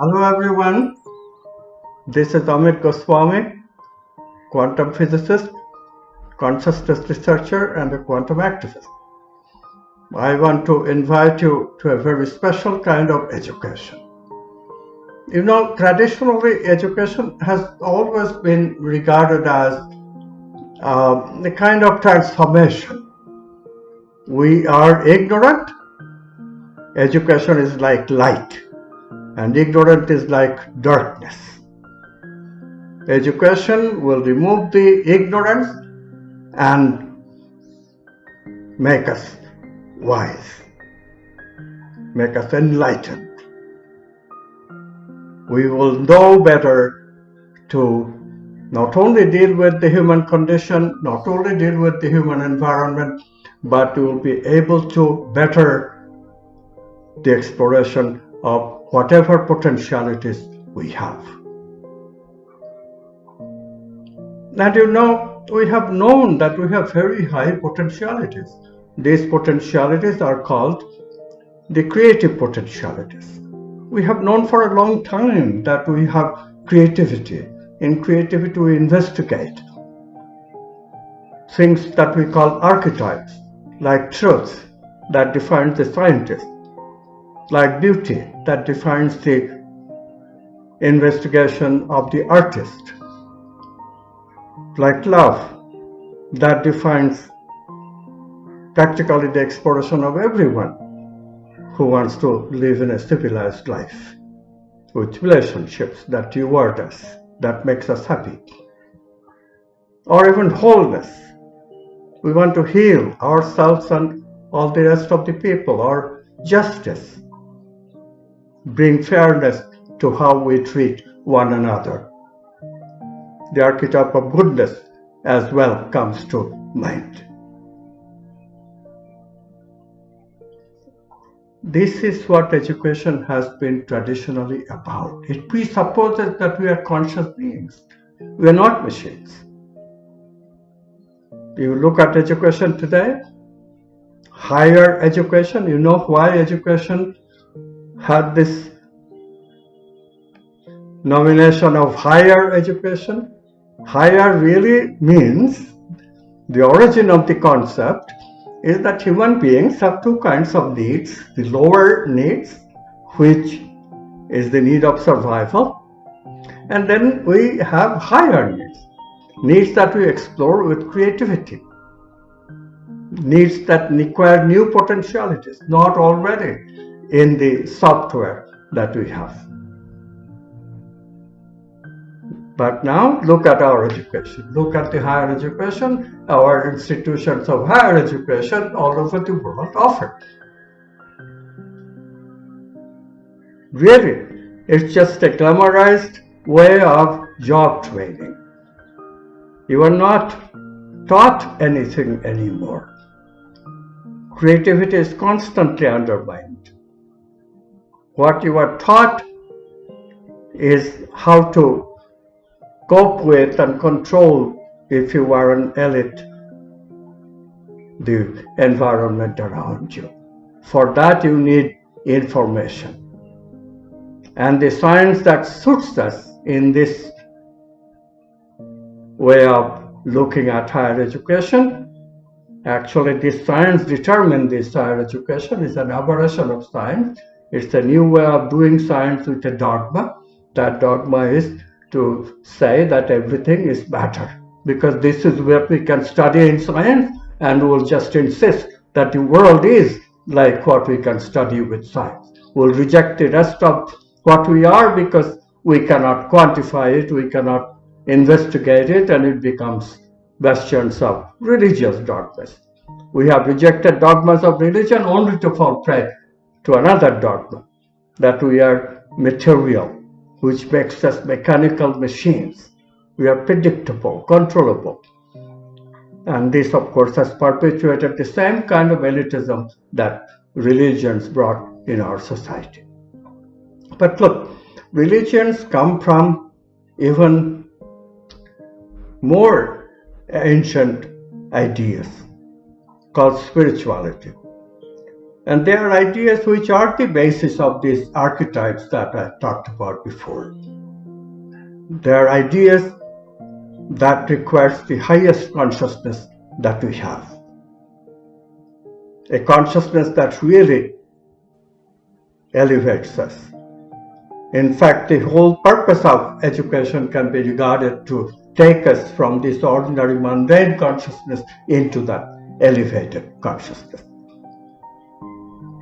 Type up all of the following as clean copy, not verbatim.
Hello everyone, this is Amit Goswami, quantum physicist, consciousness researcher and a quantum activist. I want to invite you to a very special kind of education. You know, traditionally education has always been regarded as a kind of transformation. We are ignorant, education is like light, and ignorant is like darkness. Education will remove the ignorance and make us wise, make us enlightened. We will know better to not only deal with the human condition, not only deal with the human environment, but we will be able to better the exploration of whatever potentialities we have. And you know, we have known that we have very high potentialities. These potentialities are called the creative potentialities. We have known for a long time that we have creativity. In creativity, we investigate things that we call archetypes, like truth that defines the scientist, like beauty that defines the investigation of the artist, like love that defines practically the exploration of everyone who wants to live in a civilized life with relationships that reward us, that makes us happy. Or even wholeness. We want to heal ourselves and all the rest of the people, or justice. Bring fairness to how we treat one another. The archetype of goodness as well comes to mind. This is what education has been traditionally about. It presupposes that we are conscious beings. We are not machines. You look at education today, higher education, you know why education had this nomination of higher education? Higher really means, the origin of the concept is that human beings have two kinds of needs. The lower needs, which is the need of survival, and then we have higher needs, needs that we explore with creativity, needs that require new potentialities, not already in the software that we have. But now look at our education, look at the higher education, our institutions of higher education all over the world offer. Really, it's just a glamorized way of job training. You are not taught anything anymore. Creativity is constantly undermined. What you are taught is how to cope with and control, if you are an elite, the environment around you. For that you need information. And the science that suits us in this way of looking at higher education, actually this science determined this higher education is an aberration of science. It's a new way of doing science with a dogma. That dogma is to say that everything is matter, because this is what we can study in science, and we'll just insist that the world is like what we can study with science. We'll reject the rest of what we are because we cannot quantify it, we cannot investigate it, and it becomes bastions of religious dogmas. We have rejected dogmas of religion only to fall prey to another dogma, that we are material, which makes us mechanical machines. We are predictable, controllable. And this, of course, has perpetuated the same kind of elitism that religions brought in our society. But look, religions come from even more ancient ideas called spirituality. And they are ideas which are the basis of these archetypes that I talked about before. They are ideas that requires the highest consciousness that we have. A consciousness that really elevates us. In fact, the whole purpose of education can be regarded to take us from this ordinary mundane consciousness into that elevated consciousness.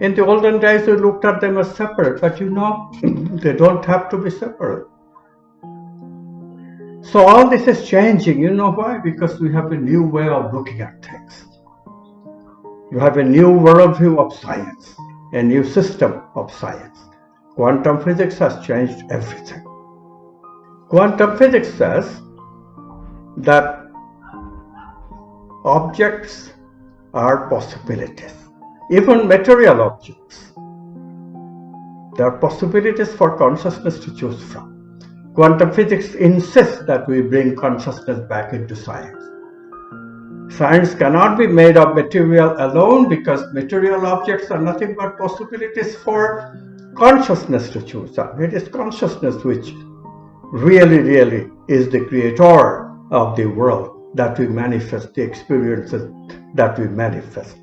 In the olden days, we looked at them as separate, but they don't have to be separate. So all this is changing. You know why? Because we have a new way of looking at things. You have a new worldview of science, a new system of science. Quantum physics has changed everything. Quantum physics says that objects are possibilities, even material objects. There are possibilities for consciousness to choose from. Quantum physics insists that we bring consciousness back into science. Science cannot be made of material alone because material objects are nothing but possibilities for consciousness to choose from. It is consciousness which really is the creator of the world that we manifest, the experiences that we manifest.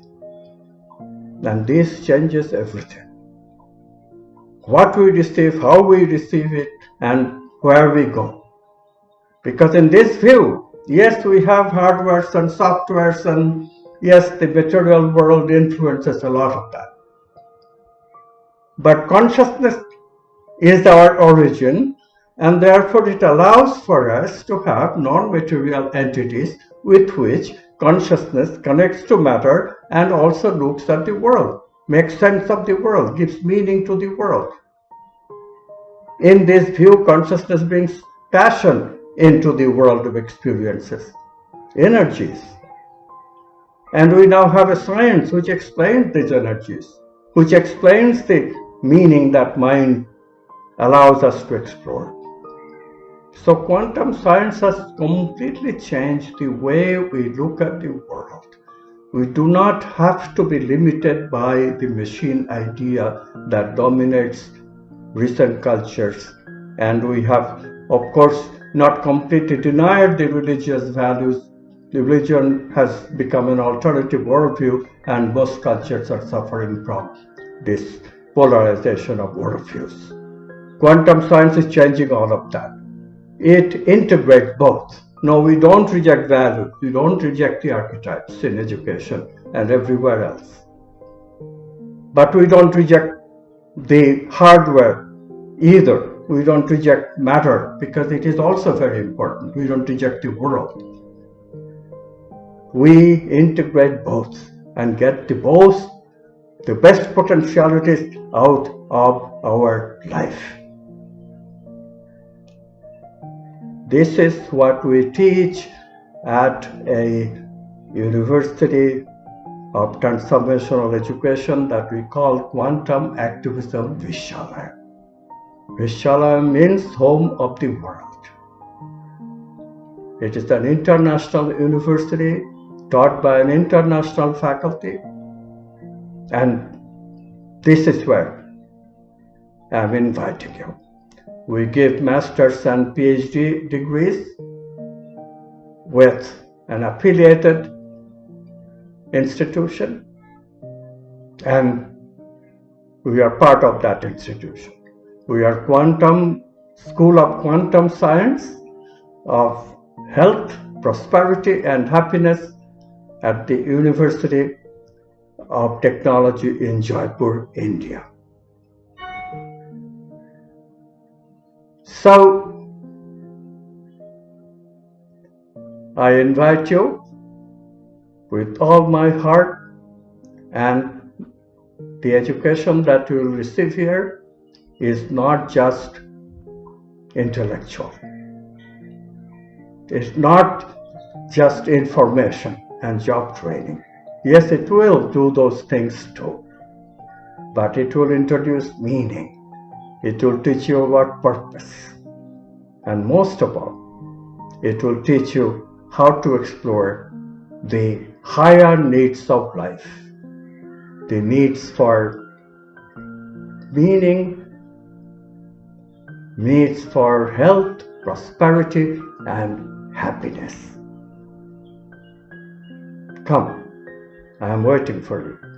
And this changes everything. What we receive, how we receive it, and where we go. Because in this view, yes, we have hardwares and softwares, and yes, the material world influences a lot of that. But consciousness is our origin, and therefore it allows for us to have non-material entities with which consciousness connects to matter and also looks at the world, makes sense of the world, gives meaning to the world. In this view, consciousness brings passion into the world of experiences, energies. And we now have a science which explains these energies, which explains the meaning that mind allows us to explore. So quantum science has completely changed the way we look at the world. We do not have to be limited by the machine idea that dominates recent cultures, and we have, of course, not completely denied the religious values. The religion has become an alternative worldview, and most cultures are suffering from this polarization of worldviews. Quantum science is changing all of that. It integrates both. No, we don't reject values. We don't reject the archetypes in education and everywhere else. But we don't reject the hardware either. We don't reject matter because it is also very important. We don't reject the world. We integrate both and get the best potentialities out of our life. This is what we teach at a university of transformational education that we call Quantum Activism Vishalayam. Vishalayam means home of the world. It is an international university taught by an international faculty, and this is where I'm inviting you. We give master's and PhD degrees with an affiliated institution, and we are part of that institution. We are School of Quantum Science, of Health, Prosperity and Happiness at the University of Technology in Jaipur, India. So, I invite you with all my heart, and the education that you will receive here is not just intellectual. It's not just information and job training. Yes, it will do those things too, but it will introduce meaning. It will teach you about purpose. And most of all, it will teach you how to explore the higher needs of life. the needs for meaning, needs for health, prosperity, and happiness. Come, I am waiting for you.